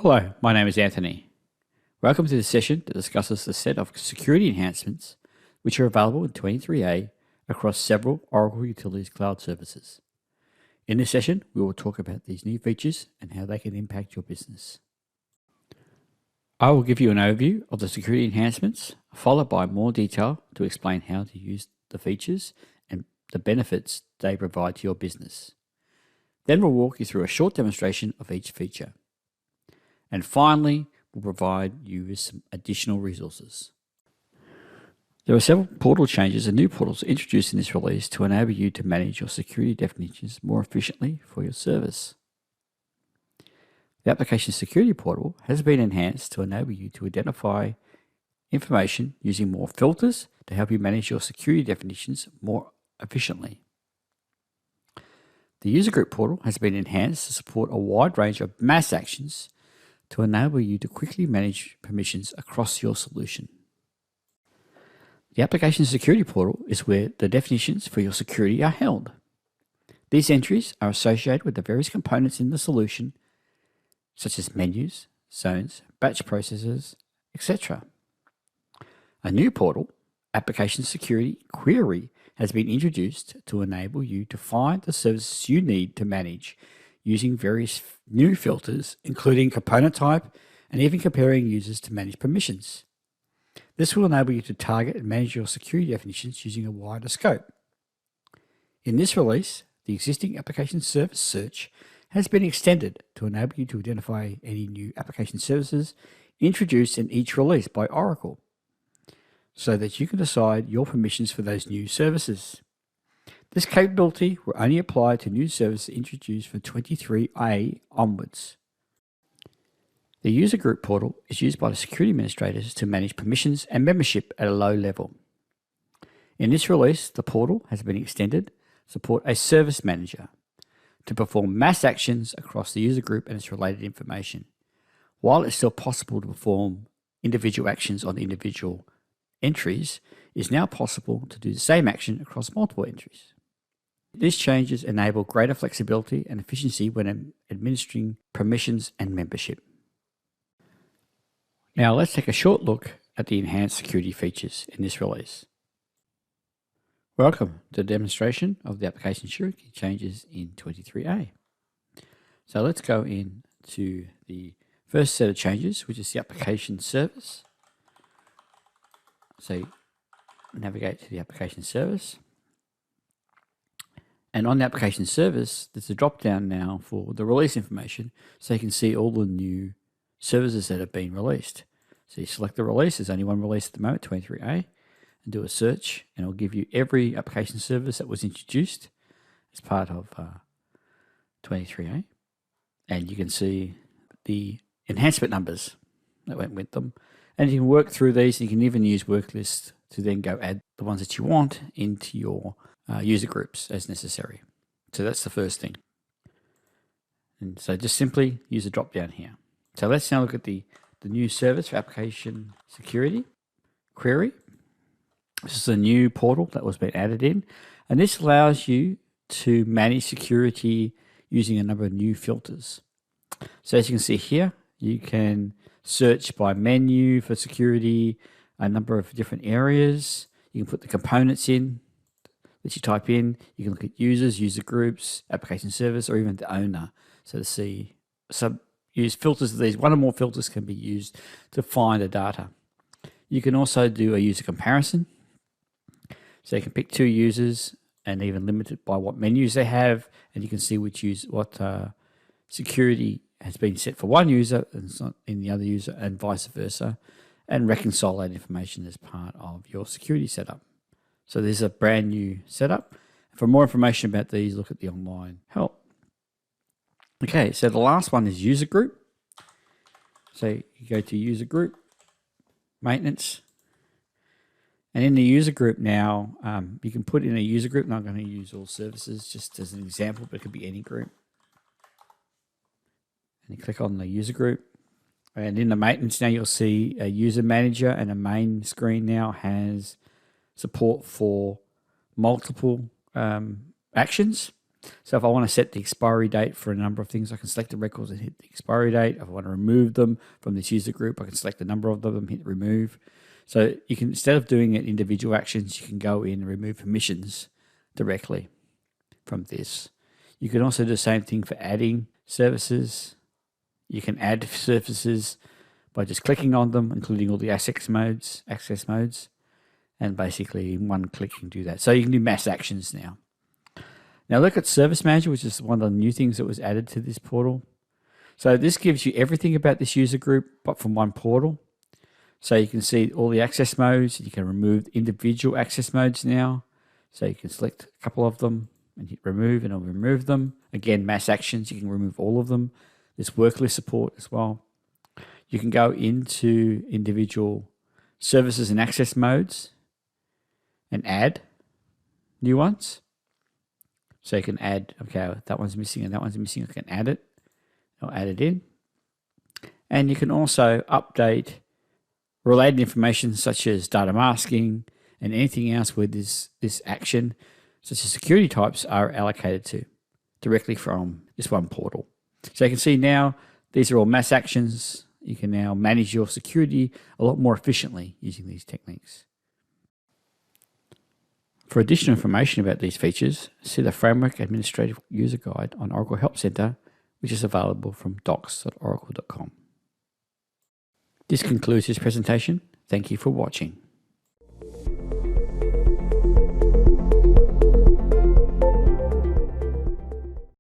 Hello, my name is Anthony. Welcome to this session that discusses the set of security enhancements which are available in 23A across several Oracle Utilities Cloud services. In this session, we will talk about these new features and how they can impact your business. I will give you an overview of the security enhancements, followed by more detail to explain how to use the features and the benefits they provide to your business. Then we'll walk you through a short demonstration of each feature. And finally, we'll provide you with some additional resources. There are several portal changes and new portals introduced in this release to enable you to manage your security definitions more efficiently for your service. The Application Security Portal has been enhanced to enable you to identify information using more filters to help you manage your security definitions more efficiently. The User Group Portal has been enhanced to support a wide range of mass actions to enable you to quickly manage permissions across your solution. The Application Security Portal is where the definitions for your security are held. These entries are associated with the various components in the solution, such as menus, zones, batch processes, etc. A new portal, Application Security Query, has been introduced to enable you to find the services you need to manage using various new filters, including component type and even comparing users to manage permissions. This will enable you to target and manage your security definitions using a wider scope. In this release, the existing application service search has been extended to enable you to identify any new application services introduced in each release by Oracle, so that you can decide your permissions for those new services. This capability will only apply to new services introduced from 23A onwards. The User Group Portal is used by the security administrators to manage permissions and membership at a low level. In this release, the portal has been extended to support a service manager to perform mass actions across the user group and its related information. While it's still possible to perform individual actions on individual entries, it is now possible to do the same action across multiple entries. These changes enable greater flexibility and efficiency when administering permissions and membership. Now let's take a short look at the enhanced security features in this release. Welcome to the demonstration of the application security changes in 23A. So let's go into the first set of changes, which is the application service. So navigate to the application service. And on the application service, there's a drop down now for the release information, so you can see all the new services that have been released. So you select the release, there's only one release at the moment, 23A, and do a search, and it'll give you every application service that was introduced as part of 23A. And you can see the enhancement numbers that went with them. And you can work through these, and you can even use work lists to then go add the ones that you want into your user groups as necessary. So that's the first thing. And so just simply use the drop down here. So let's now look at the new service for application security query. This is a new portal that was been added in, and this allows you to manage security using a number of new filters. So as you can see here, you can search by menu for security, a number of different areas. You can put the components in that you type in. You can look at users, user groups, application service, or even the owner. So to see use filters of these. One or more filters can be used to find the data. You can also do a user comparison. So you can pick two users and even limit it by what menus they have, and you can see what security has been set for one user and it's not in the other user, and vice versa, and reconcile that information as part of your security setup. So there's a brand new setup. For more information about these, look at the online help. Okay, so the last one is user group. So you go to user group, maintenance, and in the user group now, you can put in a user group, and I'm going to use all services just as an example, but it could be any group. And you click on the user group, and in the maintenance now you'll see a user manager, and the main screen now has support for multiple actions. So if I want to set the expiry date for a number of things, I can select the records and hit the expiry date. If I want to remove them from this user group, I can select the number of them, hit remove. So you can, instead of doing it individual actions, you can go in and remove permissions directly from this. You can also do the same thing for adding services. You can add services by just clicking on them, including all the access modes, and basically in one click you can do that. So you can do mass actions now. Now look at Service Manager, which is one of the new things that was added to this portal. So this gives you everything about this user group, but from one portal. So you can see all the access modes. You can remove individual access modes now. So you can select a couple of them and hit remove, and it'll remove them. Again, mass actions, you can remove all of them. There's work list support as well. You can go into individual services and access modes and add new ones. So you can add, okay, that one's missing and that one's missing. I can add it. I'll add it in. And you can also update related information such as data masking and anything else where this action, such as security types, are allocated to directly from this one portal. So you can see now these are all mass actions. You can now manage your security a lot more efficiently using these techniques. For additional information about these features, see the Framework Administrative User Guide on Oracle Help Center, which is available from docs.oracle.com. This concludes this presentation. Thank you for watching.